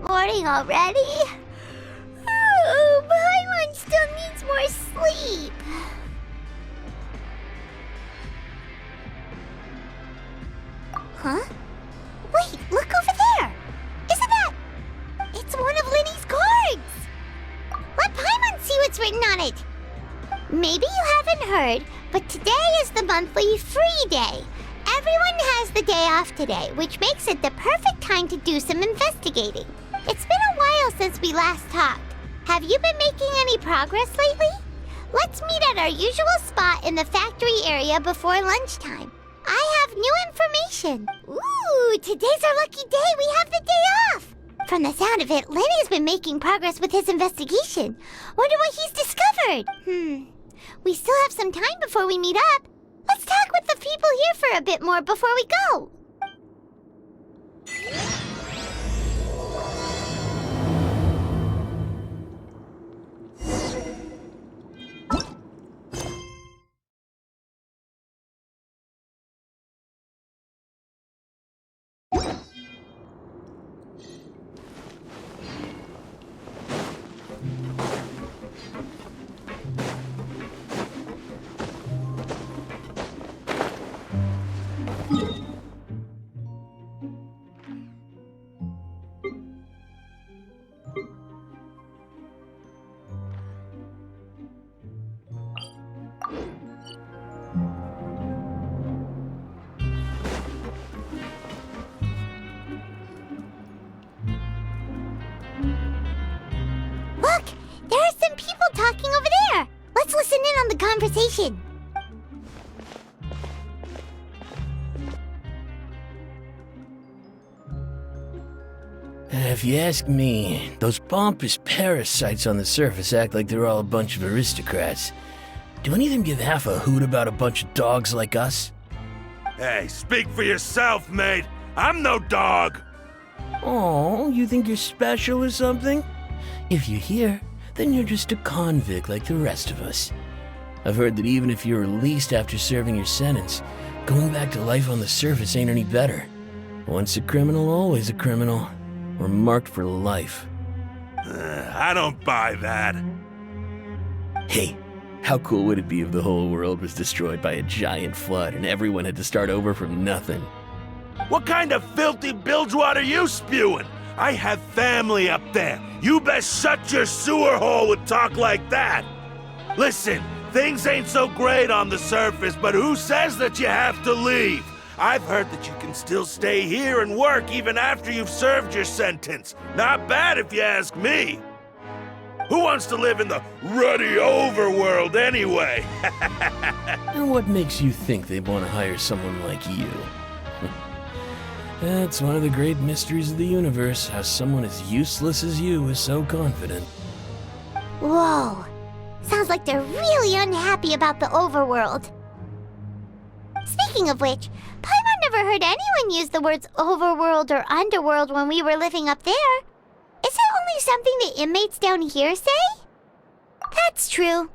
morning already? Oh, Paimon still needs more sleep. Huh? Wait, look over there! Isn't that... It's one of Linny's cards! Let Paimon see what's written on it! Maybe you haven't heard, but today is the monthly free day. Everyone has the day off today, which makes it the perfect time to do some investigating. It's been a while since we last talked. Have you been making any progress lately? Let's meet at our usual spot in the factory area before lunchtime. I have new information. Ooh, today's our lucky day. We have the day off. From the sound of it, Lenny's been making progress with his investigation. Wonder what he's discovered. We still have some time before we meet up. Let's talk with the people here for a bit more before we go. Look, there are some people talking over there. Let's listen in on the conversation. If you ask me, those pompous parasites on the surface act like they're all a bunch of aristocrats. Do any of them give half a hoot about a bunch of dogs like us? Hey, speak for yourself, mate. I'm no dog. Oh, you think you're special or something? If you're here, then you're just a convict like the rest of us. I've heard that even if you're released after serving your sentence, going back to life on the surface ain't any better. Once a criminal, always a criminal. We're marked for life. I don't buy that. Hey, how cool would it be if the whole world was destroyed by a giant flood and everyone had to start over from nothing? What kind of filthy bilgewater are you spewing? I have family up there. You best shut your sewer hole with talk like that. Listen, things ain't so great on the surface, but who says that you have to leave? I've heard that you can still stay here and work even after you've served your sentence. Not bad if you ask me. Who wants to live in the ruddy overworld anyway? And what makes you think they want to hire someone like you? That's one of the great mysteries of the universe, how someone as useless as you is so confident. Whoa. Sounds like they're really unhappy about the overworld. Speaking of which, Paimon never heard anyone use the words overworld or underworld when we were living up there. Is it only something the inmates down here say? That's true.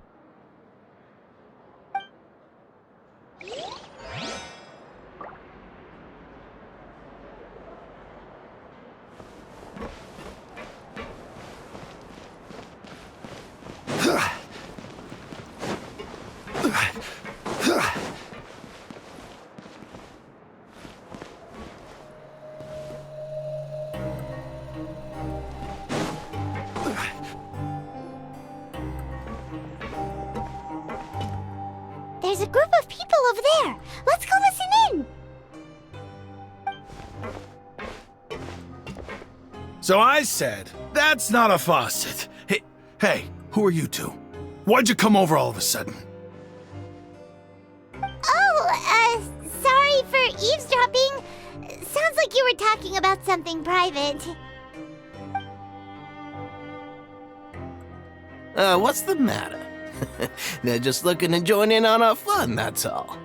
There's a group of people over there. Let's go listen in. So I said, that's not a faucet. Hey, who are you two? Why'd you come over all of a sudden? Oh, sorry for eavesdropping. Sounds like you were talking about something private. What's the matter? They're just looking to join in on our fun, that's all.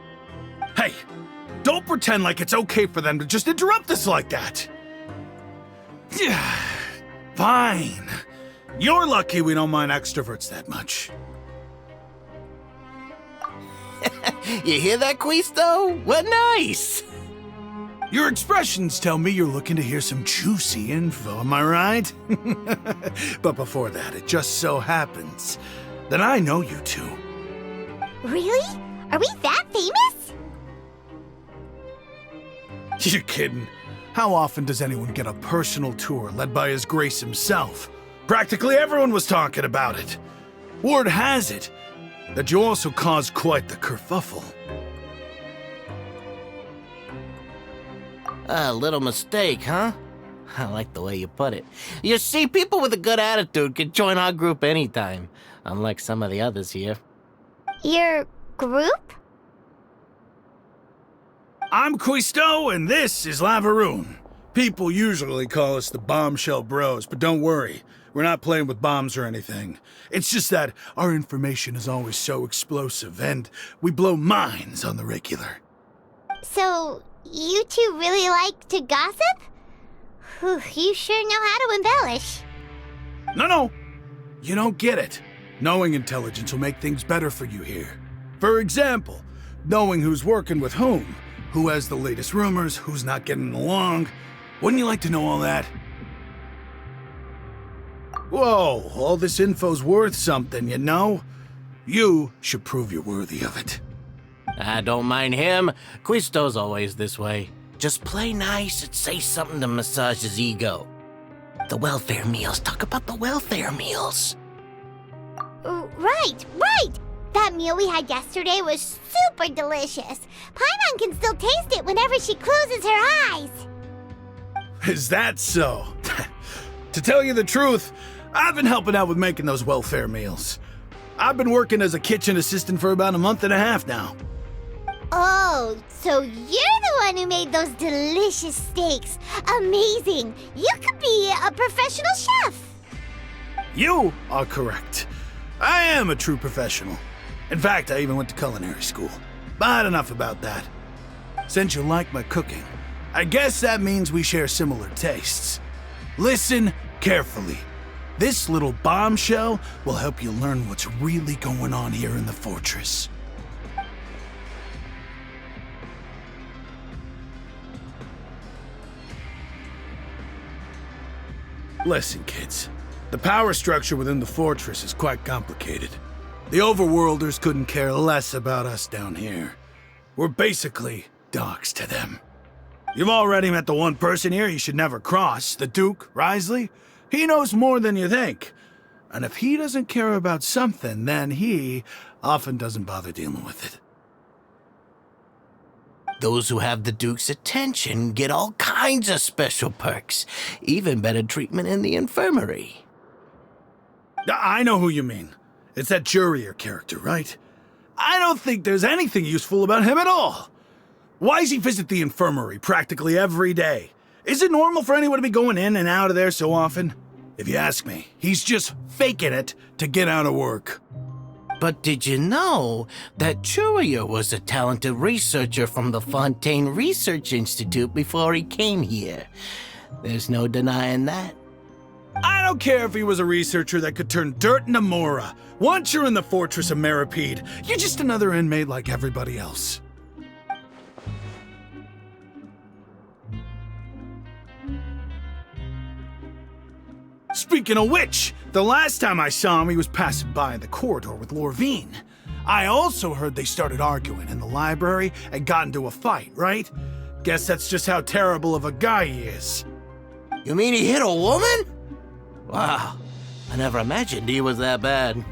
Hey, don't pretend like it's okay for them to just interrupt us like that. Fine. You're lucky we don't mind extroverts that much. You hear that, Quisto? We're nice! Your expressions tell me you're looking to hear some juicy info, am I right? But before that, it just so happens that I know you two. Really? Are we that famous? You're kidding. How often does anyone get a personal tour led by His Grace himself? Practically everyone was talking about it. Word has it that you also caused quite the kerfuffle. A little mistake, huh? I like the way you put it. You see, people with a good attitude can join our group anytime, unlike some of the others here. Your group? I'm Quisto, and this is Lavaroon. People usually call us the Bombshell Bros, but don't worry. We're not playing with bombs or anything. It's just that our information is always so explosive, and we blow minds on the regular. So, you two really like to gossip? Whew, you sure know how to embellish. No. You don't get it. Knowing intelligence will make things better for you here. For example, knowing who's working with whom, who has the latest rumors, who's not getting along. Wouldn't you like to know all that? Whoa, all this info's worth something, you know? You should prove you're worthy of it. I don't mind him. Quisto's always this way. Just play nice and say something to massage his ego. The welfare meals. Talk about the welfare meals. Right. That meal we had yesterday was super delicious. Paimon can still taste it whenever she closes her eyes. Is that so? To tell you the truth, I've been helping out with making those welfare meals. I've been working as a kitchen assistant for about a month and a half now. Oh, so you're the one who made those delicious steaks. Amazing. You could be a professional chef. You are correct. I am a true professional. In fact, I even went to culinary school. But enough about that. Since you like my cooking, I guess that means we share similar tastes. Listen carefully. This little bombshell will help you learn what's really going on here in the fortress. Listen, kids. The power structure within the fortress is quite complicated. The overworlders couldn't care less about us down here. We're basically dogs to them. You've already met the one person here you should never cross, the Duke, Risley. He knows more than you think. And if he doesn't care about something, then he often doesn't bother dealing with it. Those who have the Duke's attention get all kinds of special perks, even better treatment in the infirmary. I know who you mean. It's that Jurier character, right? I don't think there's anything useful about him at all. Why does he visit the infirmary practically every day? Is it normal for anyone to be going in and out of there so often? If you ask me, he's just faking it to get out of work. But did you know that Jurier was a talented researcher from the Fontaine Research Institute before he came here? There's no denying that. I don't care if he was a researcher that could turn dirt into Mora. Once you're in the fortress of Meripede, you're just another inmate like everybody else. Speaking of which, the last time I saw him, he was passing by in the corridor with Lorvine. I also heard they started arguing in the library and got into a fight, right? Guess that's just how terrible of a guy he is. You mean he hit a woman? Wow, I never imagined he was that bad.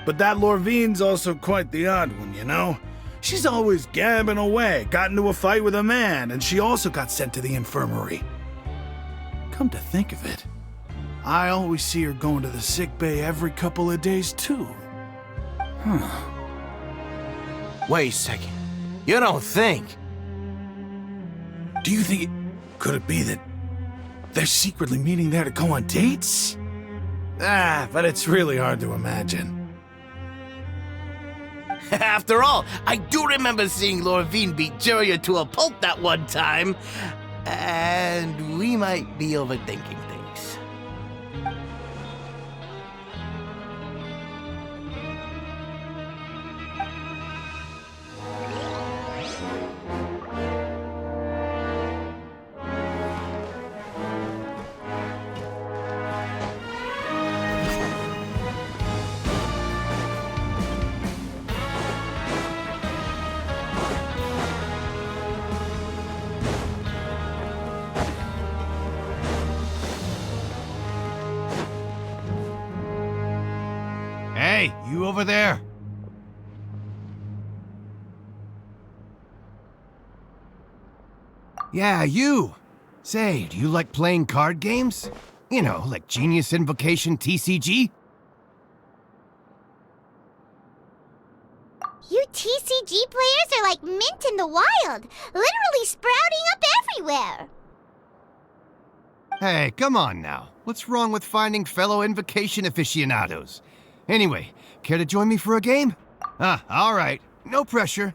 But that Lorvine's also quite the odd one, you know? She's always gabbing away, got into a fight with a man, and she also got sent to the infirmary. Come to think of it, I always see her going to the sick bay every couple of days, too. Wait a second. You don't think? Do you think could it be that they're secretly meeting there to go on dates? But it's really hard to imagine. After all, I do remember seeing Lorvine beat Jurier to a pulp that one time. And we might be overthinking things. Hey, you over there? Yeah, you! Say, do you like playing card games? You know, like Genius Invocation TCG? You TCG players are like mint in the wild, literally sprouting up everywhere. Hey, come on now. What's wrong with finding fellow Invocation aficionados? Anyway, care to join me for a game? Alright. No pressure.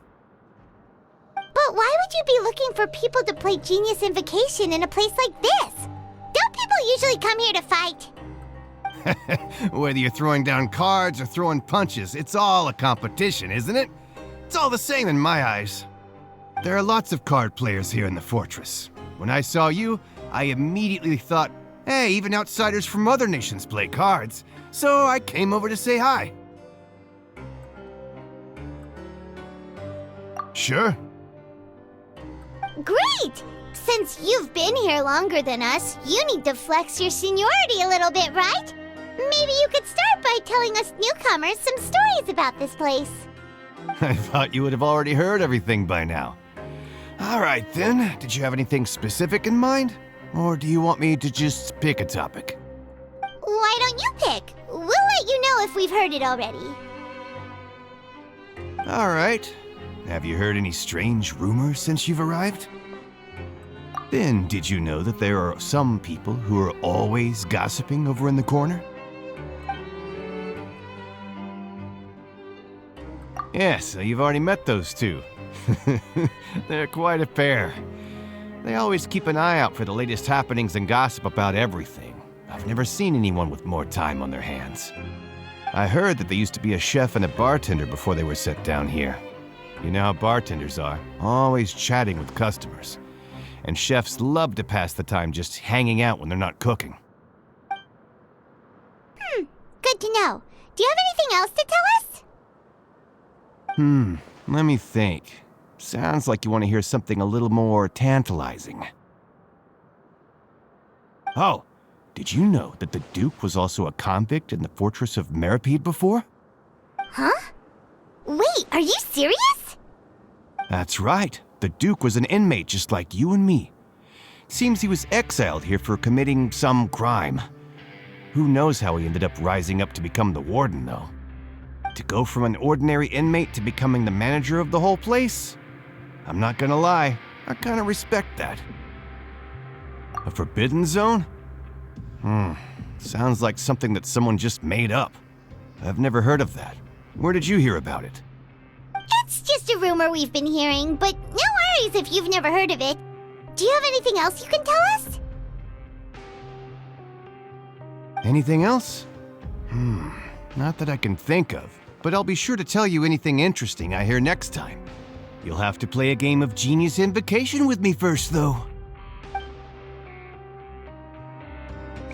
But why would you be looking for people to play Genius Invocation in a place like this? Don't people usually come here to fight? Whether you're throwing down cards or throwing punches, it's all a competition, isn't it? It's all the same in my eyes. There are lots of card players here in the fortress. When I saw you, I immediately thought, hey, even outsiders from other nations play cards. So I came over to say hi. Sure. Great! Since you've been here longer than us, you need to flex your seniority a little bit, right? Maybe you could start by telling us newcomers some stories about this place. I thought you would have already heard everything by now. All right then, did you have anything specific in mind? Or do you want me to just pick a topic? Why don't you pick? We'll let you know if we've heard it already. All right. Have you heard any strange rumors since you've arrived? Then, did you know that there are some people who are always gossiping over in the corner? Yes, so you've already met those two. They're quite a pair. They always keep an eye out for the latest happenings and gossip about everything. I've never seen anyone with more time on their hands. I heard that they used to be a chef and a bartender before they were set down here. You know how bartenders are, always chatting with customers. And chefs love to pass the time just hanging out when they're not cooking. Good to know. Do you have anything else to tell us? Let me think. Sounds like you want to hear something a little more tantalizing. Oh, did you know that the Duke was also a convict in the fortress of Meripede before? Huh? Wait, are you serious? That's right. The Duke was an inmate just like you and me. Seems he was exiled here for committing some crime. Who knows how he ended up rising up to become the warden, though. To go from an ordinary inmate to becoming the manager of the whole place? I'm not gonna lie, I kinda respect that. A forbidden zone? Sounds like something that someone just made up. I've never heard of that. Where did you hear about it? It's just a rumor we've been hearing, but no worries if you've never heard of it. Do you have anything else you can tell us? Anything else? Not that I can think of, but I'll be sure to tell you anything interesting I hear next time. You'll have to play a game of Genius Invocation with me first, though.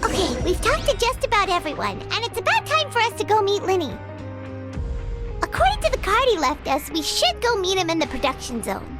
Okay, we've talked to just about everyone, and it's about time for us to go meet Linny. According to the card he left us, we should go meet him in the production zone.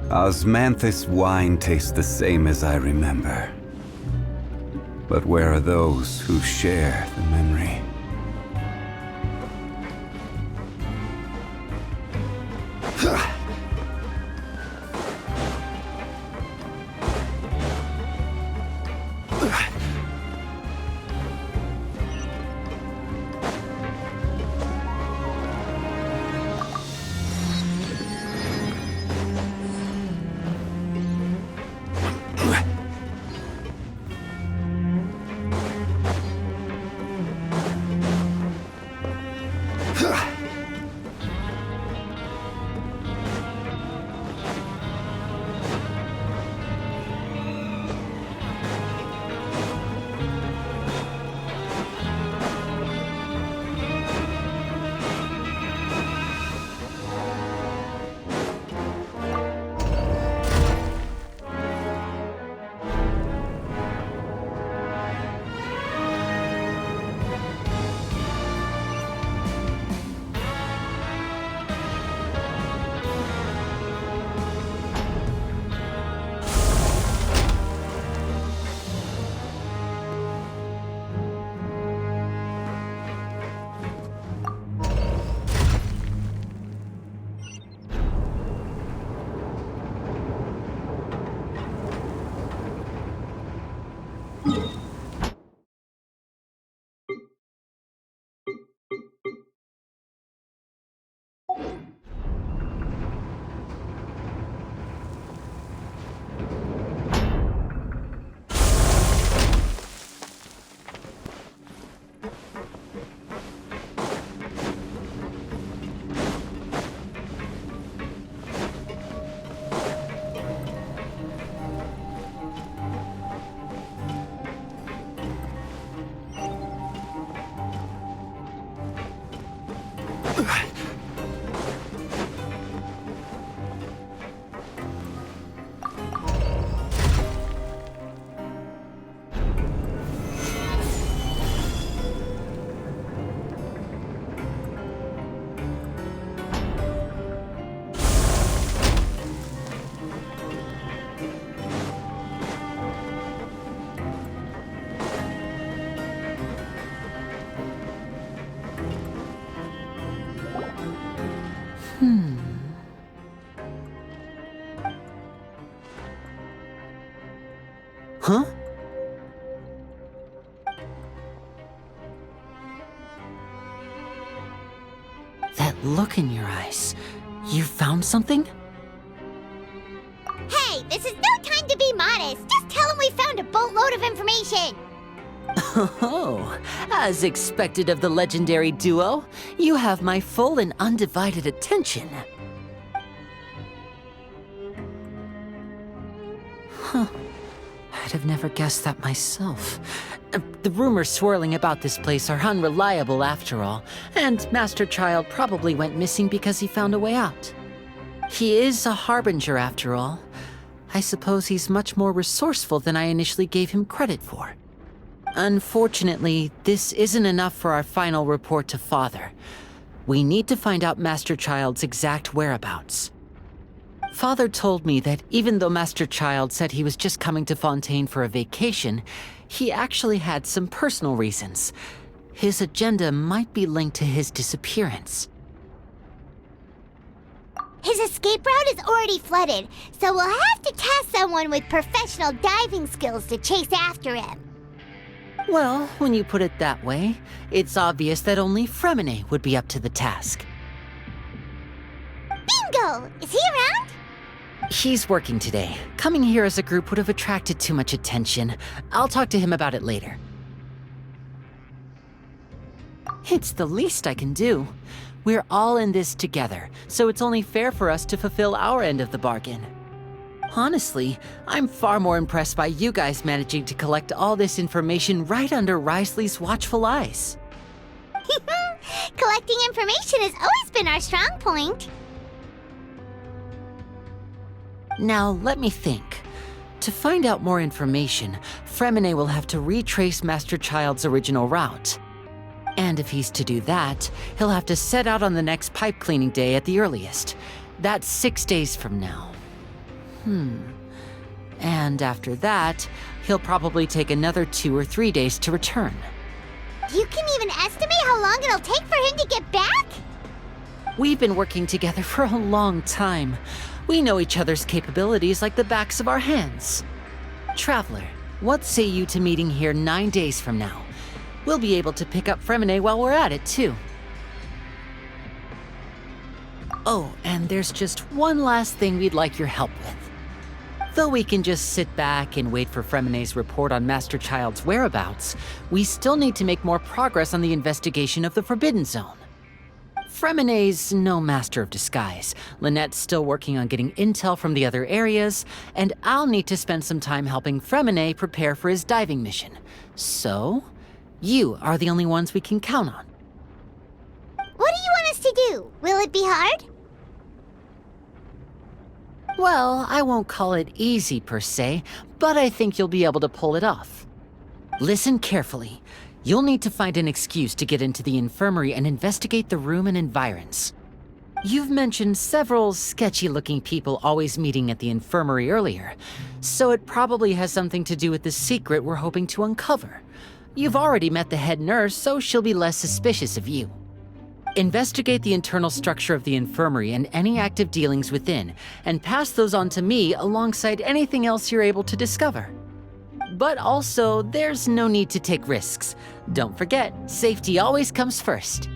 Osmanthus wine tastes the same as I remember. But where are those who share the memory? Huh? That look in your eyes. You found something? Hey, this is no time to be modest. Just tell him we found a boatload of information. Oh, as expected of the legendary duo, you have my full and undivided attention. Huh. I'd have never guessed that myself. The rumors swirling about this place are unreliable after all, and Master Child probably went missing because he found a way out. He is a harbinger after all. I suppose he's much more resourceful than I initially gave him credit for. Unfortunately, this isn't enough for our final report to Father. We need to find out Master Child's exact whereabouts. Father told me that even though Master Child said he was just coming to Fontaine for a vacation, he actually had some personal reasons. His agenda might be linked to his disappearance. His escape route is already flooded, so we'll have to task someone with professional diving skills to chase after him. Well, when you put it that way, it's obvious that only Fremine would be up to the task. Bingo! Is he around? He's working today. Coming here as a group would have attracted too much attention. I'll talk to him about it later. It's the least I can do. We're all in this together, so it's only fair for us to fulfill our end of the bargain. Honestly, I'm far more impressed by you guys managing to collect all this information right under Risley's watchful eyes. Collecting information has always been our strong point. Now, let me think. To find out more information, Fremine will have to retrace Master Child's original route. And if he's to do that, he'll have to set out on the next pipe cleaning day at the earliest. That's 6 days from now. And after that, he'll probably take another 2 or 3 days to return. You can even estimate how long it'll take for him to get back? We've been working together for a long time. We know each other's capabilities like the backs of our hands. Traveler, what say you to meeting here 9 days from now? We'll be able to pick up Fremine while we're at it, too. Oh, and there's just one last thing we'd like your help with. Though we can just sit back and wait for Fremine's report on Master Child's whereabouts, we still need to make more progress on the investigation of the Forbidden Zone. Fremine's no master of disguise. Lynette's still working on getting intel from the other areas, and I'll need to spend some time helping Fremine prepare for his diving mission. So, you are the only ones we can count on. What do you want us to do? Will it be hard? Well, I won't call it easy per se, but I think you'll be able to pull it off. Listen carefully. You'll need to find an excuse to get into the infirmary and investigate the room and environs. You've mentioned several sketchy-looking people always meeting at the infirmary earlier, so it probably has something to do with the secret we're hoping to uncover. You've already met the head nurse, so she'll be less suspicious of you. Investigate the internal structure of the infirmary and any active dealings within, and pass those on to me alongside anything else you're able to discover. But also, there's no need to take risks. Don't forget, safety always comes first.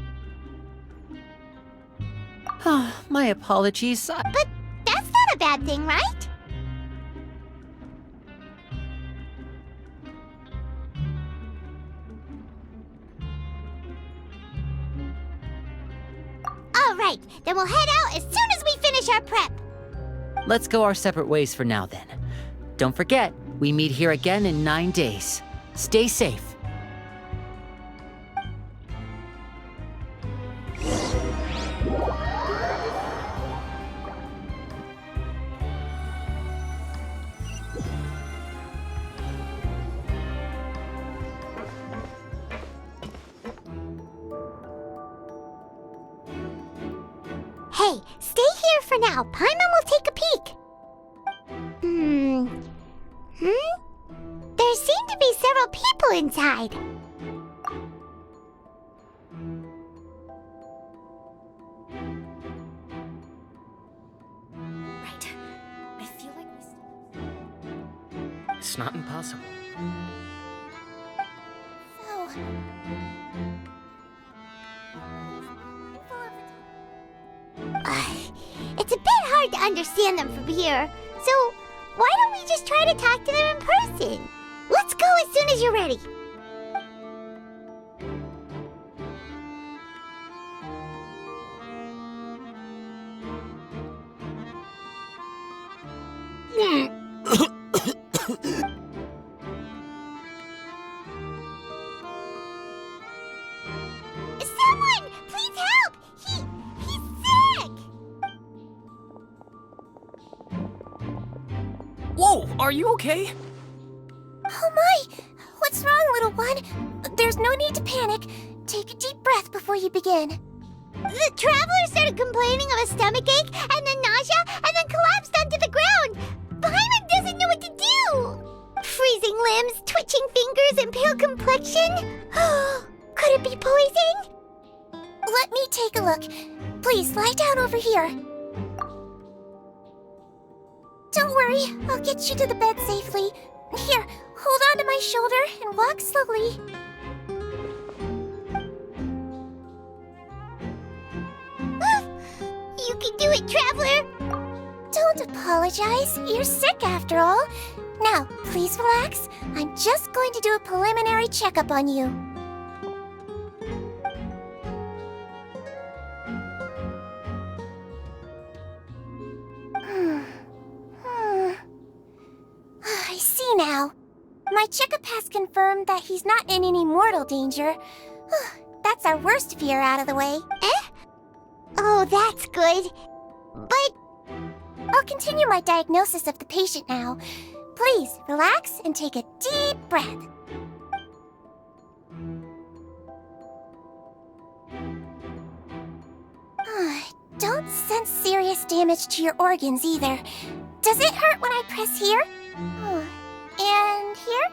My apologies. But that's not a bad thing, right? All right, then we'll head out as soon as we finish our prep. Let's go our separate ways for now, then. Don't forget, we meet here again in 9 days. Stay safe. Hey, stay here for now. Paimon will take a peek. There seem to be several people inside. Right. I feel like It's not impossible. It's a bit hard to understand them from here, so why don't we just try to talk to them in person? Let's go as soon as you're ready. Someone, please help! He's sick! Whoa, are you okay? Oh my! What's wrong, little one? There's no need to panic. Take a deep breath before you begin. The traveler started complaining of a stomachache and then nausea and then collapsed onto the ground. Paimon doesn't know what to do. Freezing limbs, twitching fingers, and pale complexion. Could it be poison? Let me take a look. Please lie down over here. Don't worry, I'll get you to the bed safely. Here, hold on to my shoulder and walk slowly. You can do it, traveler. Don't apologize. You're sick after all. Now, please relax. I'm just going to do a preliminary checkup on you. I see now. My checkup has confirmed that he's not in any mortal danger. That's our worst fear out of the way. Oh, that's good. But I'll continue my diagnosis of the patient now. Please, relax and take a deep breath. Don't sense serious damage to your organs either. Does it hurt when I press here? And here?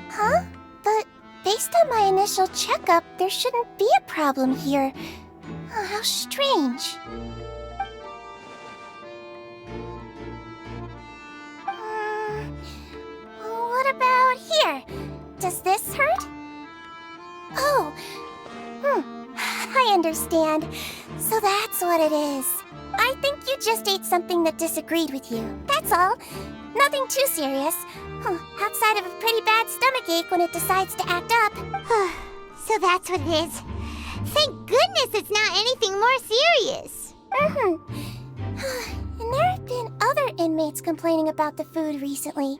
Huh? But based on my initial checkup, there shouldn't be a problem here. Oh, how strange. What about here? Does this hurt? Oh, I understand. So that's what it is. I think you just ate something that disagreed with you. That's all. Nothing too serious. Outside of a pretty bad stomachache when it decides to act up. So that's what it is. Thank goodness it's not anything more serious. And there have been other inmates complaining about the food recently.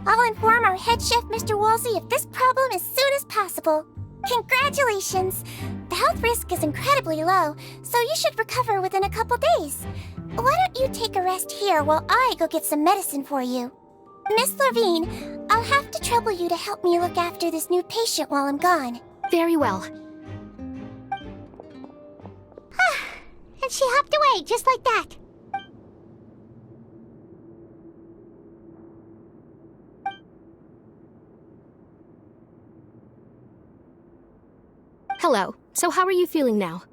I'll inform our head chef, Mr. Woolsey, of this problem as soon as possible. Congratulations! The health risk is incredibly low, so you should recover within a couple days. Why don't you take a rest here while I go get some medicine for you? Miss Levine, I'll have to trouble you to help me look after this new patient while I'm gone. Very well. And she hopped away just like that. Hello. So how are you feeling now?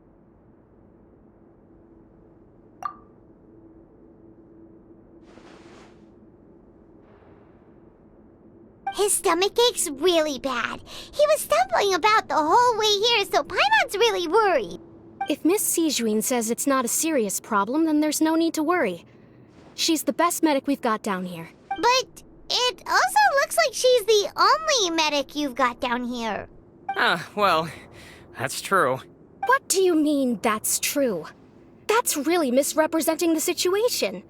His stomach ache's really bad. He was stumbling about the whole way here, so Paimon's really worried. If Miss Sijuin says it's not a serious problem, then there's no need to worry. She's the best medic we've got down here. But it also looks like she's the only medic you've got down here. Well, that's true. What do you mean, that's true? That's really misrepresenting the situation.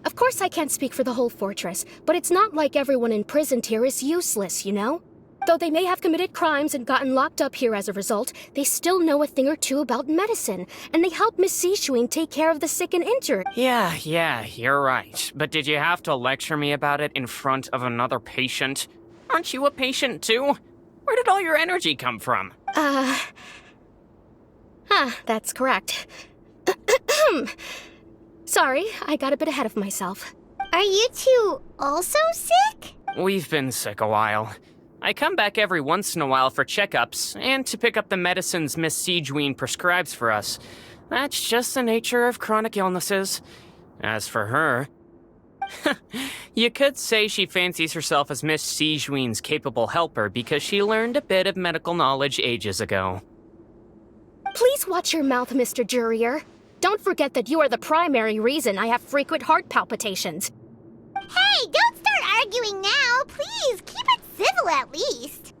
Of course I can't speak for the whole fortress, but it's not like everyone imprisoned here is useless, you know? Though they may have committed crimes and gotten locked up here as a result, they still know a thing or two about medicine, and they help Miss Sijuin take care of the sick and injured. Yeah, you're right. But did you have to lecture me about it in front of another patient? Aren't you a patient too? Where did all your energy come from? That's correct. Sorry, I got a bit ahead of myself. Are you two also sick? We've been sick a while. I come back every once in a while for checkups, and to pick up the medicines Miss Sijuin prescribes for us. That's just the nature of chronic illnesses. As for her... you could say she fancies herself as Miss Sijuin's capable helper because she learned a bit of medical knowledge ages ago. Please watch your mouth, Mr. Jurier. Don't forget that you are the primary reason I have frequent heart palpitations. Hey, don't start arguing now. Please, keep it civil at least.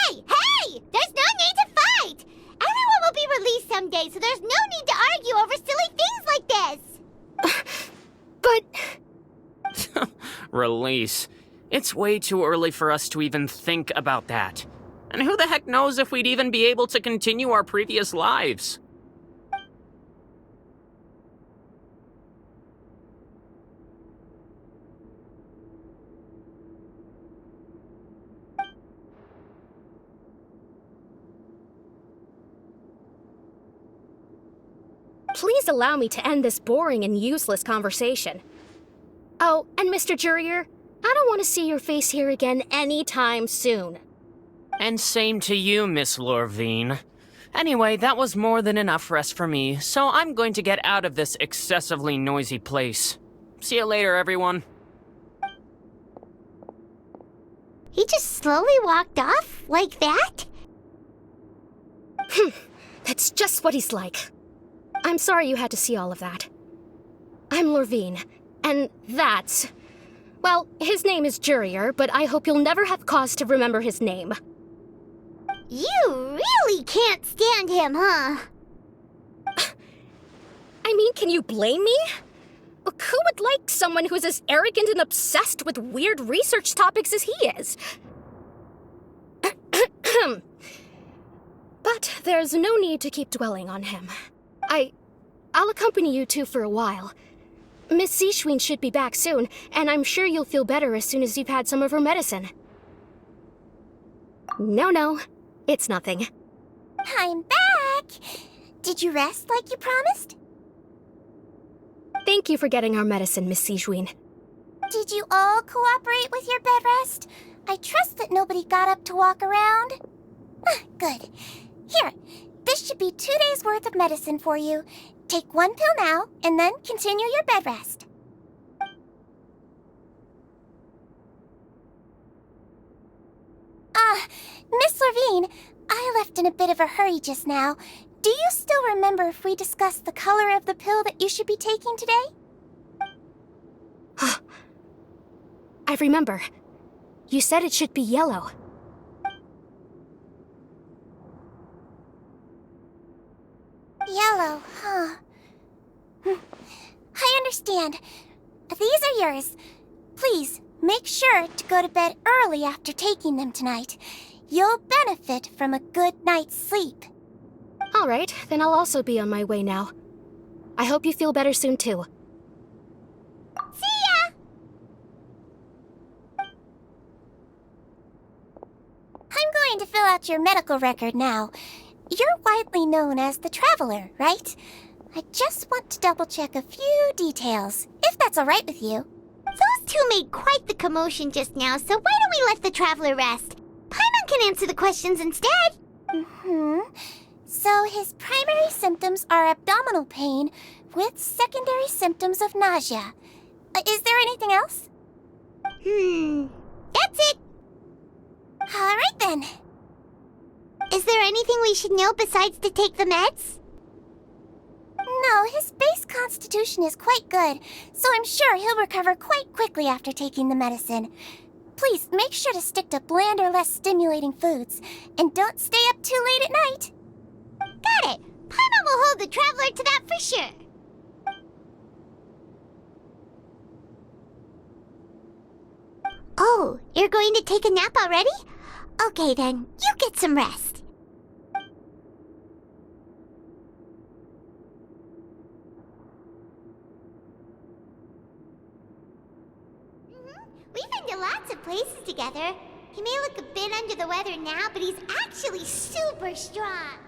Hey! There's no need to fight! Everyone will be released someday, so there's no need to argue over silly things like this! But... Release. It's way too early for us to even think about that. And who the heck knows if we'd even be able to continue our previous lives? Please allow me to end this boring and useless conversation. Oh, and Mr. Jurier, I don't want to see your face here again anytime soon. And same to you, Miss Lorvine. Anyway, that was more than enough rest for me, so I'm going to get out of this excessively noisy place. See you later, everyone. He just slowly walked off like that? That's just what he's like. I'm sorry you had to see all of that. I'm Lorvine, and that's... Well, his name is Jurier, but I hope you'll never have cause to remember his name. You really can't stand him, huh? I I mean, can you blame me? Who would like someone who's as arrogant and obsessed with weird research topics as he is? But there's no need to keep dwelling on him. I'll accompany you two for a while. Miss Zishwin should be back soon, and I'm sure you'll feel better as soon as you've had some of her medicine. No, it's nothing. I'm back! Did you rest like you promised? Thank you for getting our medicine, Miss Zishwin. Did you all cooperate with your bed rest? I trust that nobody got up to walk around. Good. Here, this should be 2 days' worth of medicine for you. Take 1 pill now, and then continue your bed rest. Miss Levine, I left in a bit of a hurry just now. Do you still remember if we discussed the color of the pill that you should be taking today? I remember. You said it should be yellow. Yellow, huh? I understand. These are yours. Please, make sure to go to bed early after taking them tonight. You'll benefit from a good night's sleep. All right, then I'll also be on my way now. I hope you feel better soon, too. See ya! I'm going to fill out your medical record now. You're widely known as the Traveler, right? I just want to double-check a few details, if that's all right with you. Those two made quite the commotion just now, so why don't we let the traveler rest? Paimon can answer the questions instead. So his primary symptoms are abdominal pain with secondary symptoms of nausea. Is there anything else? That's it. All right then. Is there anything we should know besides to take the meds? No, his base constitution is quite good, so I'm sure he'll recover quite quickly after taking the medicine. Please make sure to stick to bland or less stimulating foods, and don't stay up too late at night. Got it. Paimon will hold the traveler to that for sure. Oh, you're going to take a nap already? Okay then, you get some rest. We've been to lots of places together. He may look a bit under the weather now, but he's actually super strong.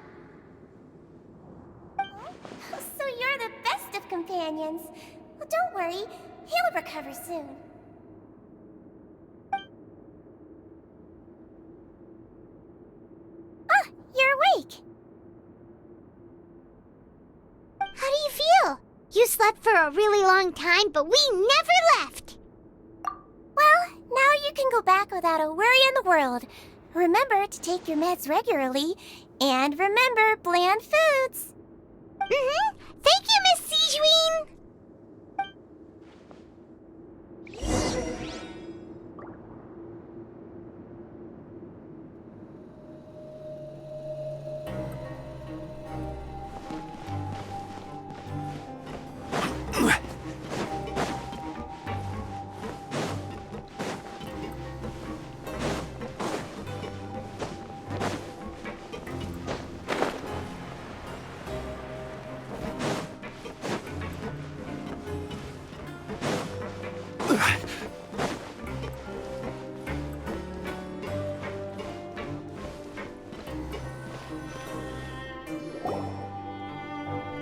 So you're the best of companions. Well, don't worry. He'll recover soon. Ah, you're awake. How do you feel? You slept for a really long time, but we never left. Well, now you can go back without a worry in the world. Remember to take your meds regularly, and remember bland foods. Thank you, Miss Zishwin.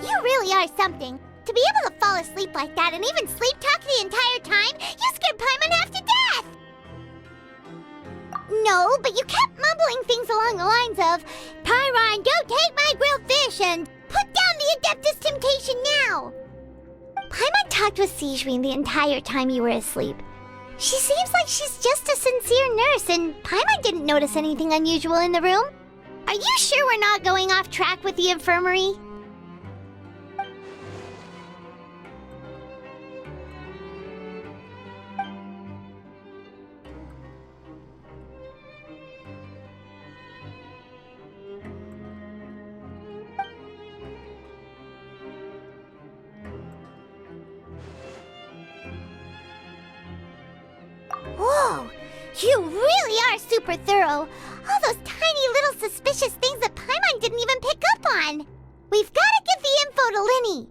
You really are something. To be able to fall asleep like that and even sleep talk the entire time, you scared Paimon half to death! No, but you kept mumbling things along the lines of, Pyron, don't take my grilled fish, and put down the Adeptus Temptation now! Paimon talked with Zishwin the entire time you were asleep. She seems like she's just a sincere nurse, and Paimon didn't notice anything unusual in the room. Are you sure we're not going off track with the infirmary? You really are super thorough. All those tiny little suspicious things that Paimon didn't even pick up on. We've got to give the info to Linny.